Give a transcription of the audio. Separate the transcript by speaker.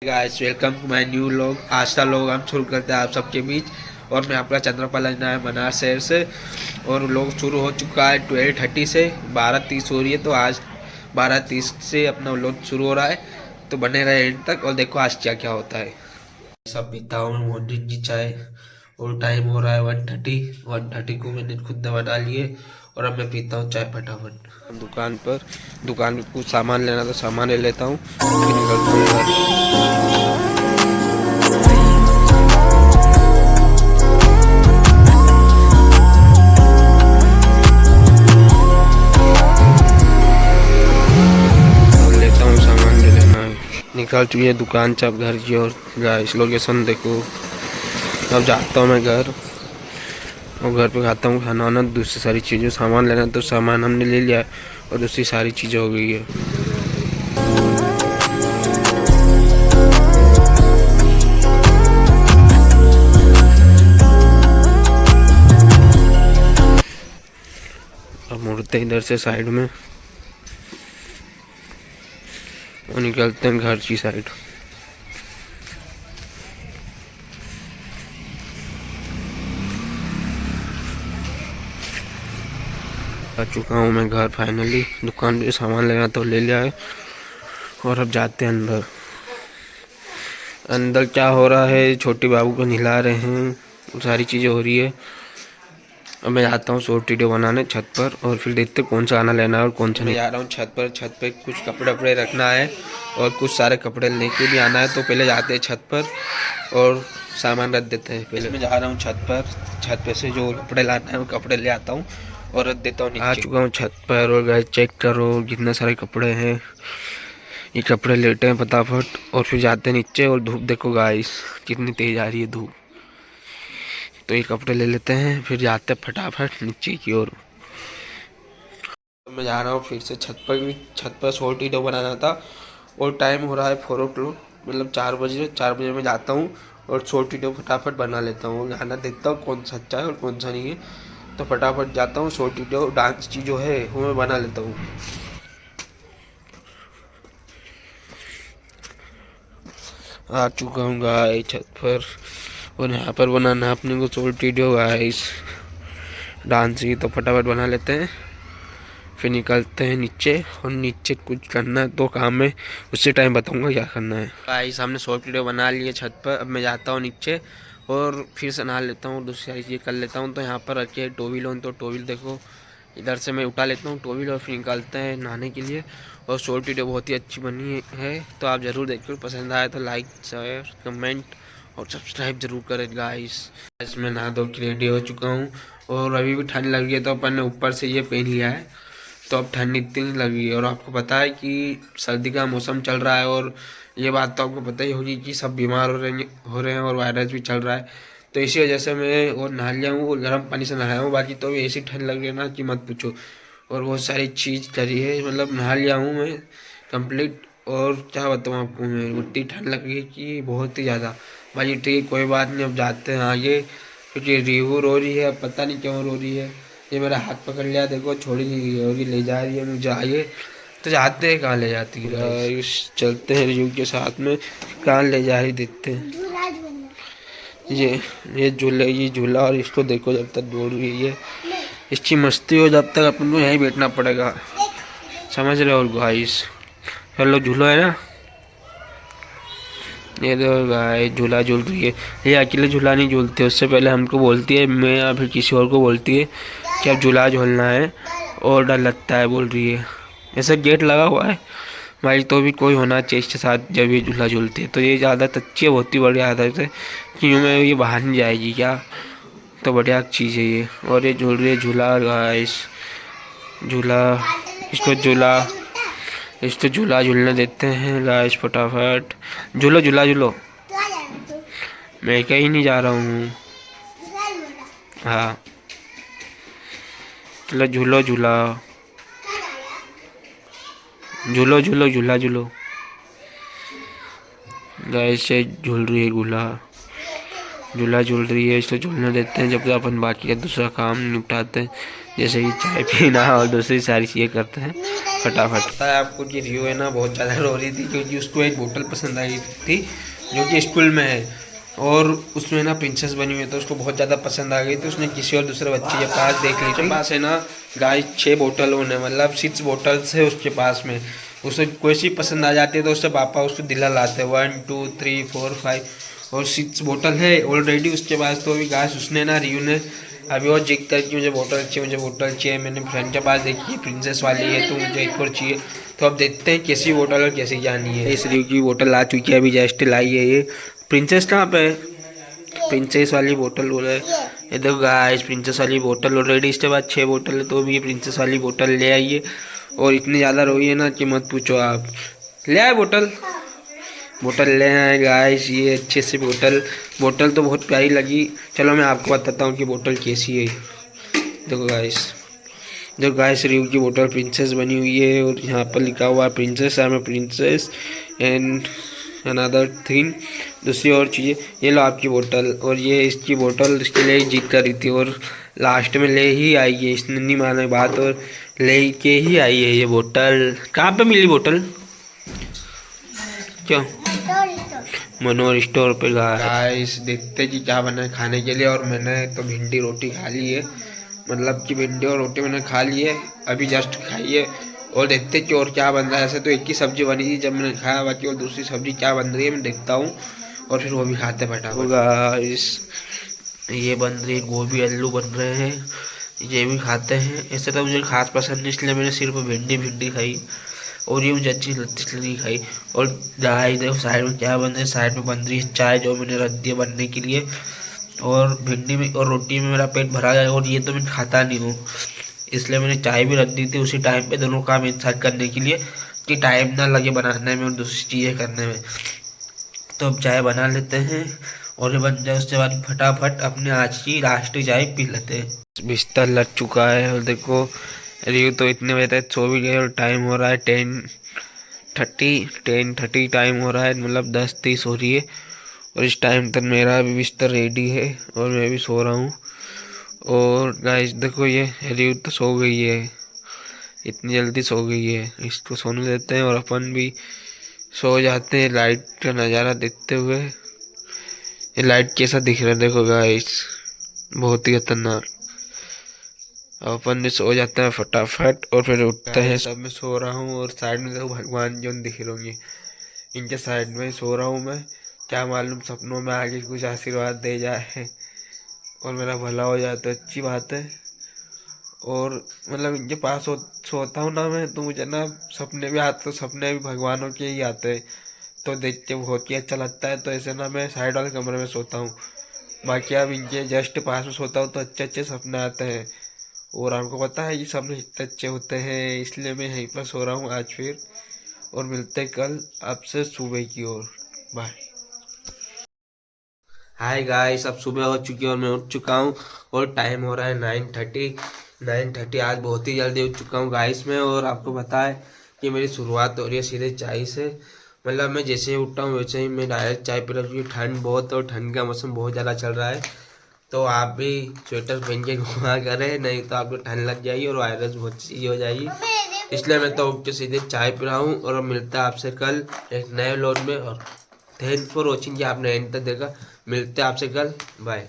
Speaker 1: Guys welcome to my new vlog. आज का लोग हम शुरू करते हैं आप सबके बीच। और मैं आपका चंद्रपाल है मनार शहर से। और लोग शुरू हो चुका है 12:30 से 12:30 हो रही है, तो आज 12:30 से अपना लोग शुरू हो रहा है। तो बने रहे एंड तक और देखो आज क्या क्या होता है। सब पीता हूँ मॉर्निंग की चाय और टाइम हो रहा है 1:30 को मैंने खुद बना लिए। और अब मैं पीता हूँ चाय फटाफट। दुकान पर कुछ सामान लेना तो सामान ले लेता हूँ, फिर निकलता हूँ घर। लेता हूँ सामान ले लेना है। निकल चुकी है दुकान से अब घर की ओर। गाइस लोकेशन देखो। अब जाता हूँ मैं घर और घर पे खाता हूँ खाना वाना। दूसरी सारी चीज़ें सामान लेना तो सामान हमने ले लिया और दूसरी सारी चीज़ें हो गई है। अब मुड़ते इधर से साइड में और निकलते हैं घर की साइड। आ चुका हूँ मैं घर फाइनली। दुकान पे सामान लेना तो ले लिया है और अब जाते हैं अंदर। अंदर क्या हो रहा है, छोटे बाबू को नहला रहे हैं, सारी चीज़ें हो रही है। अब मैं जाता हूँ शॉर्ट वीडियो बनाने छत पर और फिर देखते कौन सा गाना लेना है और कौन सा नहीं। जा रहा हूँ छत पर। छत पे कुछ कपड़े वपड़े रखना है और कुछ सारे कपड़े लेके भी आना है। तो पहले जाते हैं छत पर और सामान रख देते हैं। पहले मैं जा रहा हूँ छत पर। छत पे से जो कपड़े लाना है वो कपड़े ले आता हूँ और रख देता हूँ। आ चुका हूँ छत पर और गाइस चेक करो कितने सारे कपड़े हैं। ये कपड़े लेटे हैं फटाफट और फिर जाते हैं नीचे। और धूप देखो गाइस कितनी तेज आ रही है धूप। तो ये कपड़े ले लेते हैं फिर जाते हैं फटाफट नीचे की ओर। तो मैं जा रहा हूँ फिर से छत पर। भी छत पर शॉर्ट वीडियो बनाना था और टाइम हो रहा है 4 o'clock, मतलब 4 बजे। 4 बजे मैं जाता हूँ और शॉर्ट वीडियो फटाफट बना लेता हूँ। गाना देखता हूँ कौन सा अच्छा है और कौन सा नहीं है। तो फटाफट जाता हूँ शॉर्ट वीडियो डांस की जो है वो मैं बना लेता हूँ। आ चुका हूँ गाइस छत पर और यहाँ पर बनाना है अपने को शॉर्ट वीडियो गाइस डांस की। तो फटाफट बना लेते हैं फिर निकलते हैं नीचे। और नीचे कुछ करना है तो काम में उसी टाइम बताऊंगा क्या करना है। गाइस हमने शॉर्ट वीडियो बना लिए छत पर। अब मैं जाता हूँ नीचे और फिर से नहा लेता हूँ, दूसरी सारी चीज़ें कर लेता हूँ। तो यहाँ पर रखे टोविल ऑन, तो टोविल देखो इधर से मैं उठा लेता हूँ टोविल और फिर निकलते हैं नहाने के लिए। और शॉर्ट वीडियो बहुत ही अच्छी बनी है तो आप ज़रूर देखिए। पसंद आए तो लाइक शेयर कमेंट और सब्सक्राइब जरूर करें गाइस। मैं नहा धो के रेडी हो चुका हूँ और अभी भी ठंड लग रही है तो अपन ने ऊपर से ये पहन लिया है। तो अब ठंड इतनी नहीं लगी है। और आपको पता है कि सर्दी का मौसम चल रहा है और ये बात तो आपको पता ही होगी कि सब बीमार हो रहे हैं और वायरस भी चल रहा है। तो इसी वजह से मैं और नहा लिया हूँ और गर्म पानी से नहाया हूँ। बाकी तो ऐसी ठंड लग रही है ना कि मत पूछो। और बहुत सारी चीज़ करी है, मतलब नहा लिया हूँ मैं कंप्लीट। और क्या बताऊँ आपको, मैं इतनी ठंड लग रही है कि बहुत ही ज़्यादा। भाई ठीक कोई बात नहीं, अब जाते हैं आगे क्योंकि रिहू रो रही है, पता नहीं क्यों रो रही है। ये मेरा हाथ पकड़ लिया देखो, छोड़ी नहीं रही है और ये ले जा रही है मुझे आगे। तो जाते हैं कहाँ ले जाती है गाइस, चलते हैं रिहू के साथ में। कहाँ ले जा रही देखते हैं। ये झूले ये झूला और इसको देखो जब तक दौड़ रही है इसकी मस्ती हो जब तक अपन को यहीं बैठना पड़ेगा, समझ रहे हो गाइस। चलो झूलो है ना, ये देखो गाइस झूला झूल रही है। ये अकेले झूला नहीं झूलती, उससे पहले हमको बोलती है, मैं या फिर किसी और को बोलती है कि अब झूला झूलना है और डर लगता है बोल रही है। ऐसा गेट लगा हुआ है भाई, तो भी कोई होना चाहिए इसके साथ जब ये झूला झूलती है। तो ये आदत अच्छी है, बहुत ही बढ़िया आदत है कि मैं ये बाहर नहीं जाएगी क्या। तो बढ़िया चीज़ है ये। और ये झूल रही है झूला गाइस, झूला इसको झूला झूलने देते हैं गाइस फटाफट। झूलो झूला झूलो, मैं कहीं नहीं जा रहा हूँ। हाँ चलो झूलो झूला झूलो झूलो झूला झूलो गाइस से झूल रही है झूला झूल रही है। इसको झूलने देते हैं जब तक अपन बाकी का दूसरा काम निपटाते हैं, जैसे कि चाय पीना और दूसरी सारी चीज़ें करते हैं। फटाफट। पता है आपको कि रियो है ना बहुत ज़्यादा रो रही थी क्योंकि उसको एक बोतल पसंद आई थी जो कि स्कूल में है और उसमें ना प्रिंसेस बनी हुई है, तो उसको बहुत ज़्यादा पसंद आ गई। तो उसने किसी और दूसरे बच्चे के पास देख ली। उसके पास है ना गाइस 6 बोतल होने मतलब 6 बोतल्स है उसके पास में। उसे कोई सी पसंद आ जाती है तो उससे पापा उसको दिला लाते हैं 1 2 3 4 5 और 6 बोतल है ऑलरेडी उसके पास। तो अभी गाइस उसने ना रियो ने अभी और जिद कर कि मुझे बोतल चाहिए, मुझे बोतल चाहिए। मैंने फ्रेंड के पास देखी प्रिंसेस वाली है तो मुझे एक और चाहिए। तो अब देखते हैं कैसी बोतल और कैसी क्या नहीं है। इस रियो की बोतल आ चुकी है, अभी जस्ट लाई है ये। प्रिंसेस कहाँ पे है? प्रिंसेस वाली बोतल बोल रहे ये देखो गाइस, प्रिंसेस वाली बोतल ऑलरेडी इसके बाद 6 बोतल है तो भी ये प्रिंसेस वाली बोतल ले आइए। और इतनी ज़्यादा रोई है ना कि मत पूछो आप। ले आए बोतल, बोतल ले आए गाइस। ये अच्छे से बोतल बोतल तो बहुत प्यारी लगी। चलो मैं आपको बताता हूँ कि बोतल कैसी है। देखो गाइस रियो की बोतल प्रिंसेस बनी हुई है और यहाँ पर लिखा हुआ है princess, I am a princess and another thing, दूसरी और चीज़ें। ये लो आपकी बोतल। और ये इसकी बोतल इसके लिए जिद कर रही थी और लास्ट में ले ही आई है। इसने नहीं माना बात और ले के ही आई है ये बोतल। कहाँ पे मिली बोतल? क्यों? मनोहर स्टोर पे। गाइस देखते कि क्या बना है खाने के लिए। और मैंने तो भिंडी रोटी खा ली है, मतलब कि भिंडी और रोटी मैंने खा ली है, अभी जस्ट खाई है। और देखते कि और क्या बन रहा है। ऐसे तो एक ही सब्जी बनी थी जब मैंने खाया, बाकी और दूसरी सब्जी क्या बन रही है मैं देखता हूँ और फिर वो भी खाते फटाफट। गाइस ये बन रही है गोभी आलू बन रहे हैं, ये भी खाते हैं। ऐसे तो मुझे खास पसंद नहीं इसलिए मैंने सिर्फ भिंडी खाई और ये मुझे अच्छी लगती इसलिए खाई। और गाइस देखो साइड में क्या बन रहा है, साइड में बन रही है चाय जो मैंने रख दी है बनने के लिए। और भिंडी में और रोटी में मेरा पेट भरा गया और ये तो मैं खाता नहीं हूँ इसलिए मैंने चाय भी रख दी थी उसी टाइम पे दोनों काम एक साथ करने के लिए कि टाइम ना लगे बनाने में और दूसरी चीज़ें करने में। तो अब चाय बना लेते हैं और ये बन जाए उसके बाद फटाफट अपने आज की लास्ट चाय पी लेते हैं। बिस्तर लग चुका है और देखो रियो तो इतने बजे तक सो भी गए और टाइम हो रहा है 10:30 टाइम हो रहा है, मतलब 10:30 हो रही है। और इस टाइम तक मेरा भी बिस्तर रेडी है और मैं भी सो रहा हूँ। और गाइस देखो ये रियो तो सो गई है, इतनी जल्दी सो गई है। इसको सोने देते हैं और अपन भी सो जाते हैं लाइट का नज़ारा देखते हुए। ये लाइट कैसा दिख रहा है देखो गाइस, बहुत ही खतरनाक। अपन भी सो जाते हैं फटाफट और फिर उठते हैं। सब मैं सो रहा हूँ और साइड में देखो भगवान जो दिख रहे होंगे, इनके साइड में सो रहा हूँ मैं। क्या मालूम सपनों में आगे कुछ आशीर्वाद दे जाए और मेरा भला हो जाए तो अच्छी बात है। और मतलब इनके पास सोता हूँ ना मैं तो मुझे ना सपने भी आते, तो सपने भी भगवानों के ही आते हैं तो देख के बहुत ही अच्छा लगता है। तो ऐसे ना मैं साइड वाले कमरे में सोता हूँ, बाकी अब इनके जस्ट पास में सोता हूँ तो अच्छे अच्छे सपने आते हैं। और आपको पता है ये सपने इतने अच्छे होते हैं इसलिए मैं यहीं पर सो रहा हूँ आज फिर। और मिलते कल आपसे सुबह की ओर। बाय। हाय गाइस, अब सुबह हो चुकी है और मैं उठ चुका हूँ और टाइम हो रहा है 9:30। आज बहुत ही जल्दी उठ चुका हूँ गाइस मैं। और आपको पता है कि मेरी शुरुआत हो रही है सीधे चाय से, मतलब मैं जैसे ही उठता हूँ वैसे ही मैं डायरेक्ट चाय पी रहा हूँ क्योंकि ठंड बहुत और ठंड का मौसम बहुत ज़्यादा चल रहा है। तो आप भी स्वेटर पहन के घुमा करें, नहीं तो आपको ठंड लग जाएगी और वायरस बहुत चीज़ हो जाएगी। इसलिए मैं तो उठ के सीधे चाय पी रहा हूँ और मिलता है आपसे कल एक नए व्लॉग में। और थैंक फॉर वॉचिंग कि आपने एंड तक देखा। मिलते हैं आपसे कल, बाय।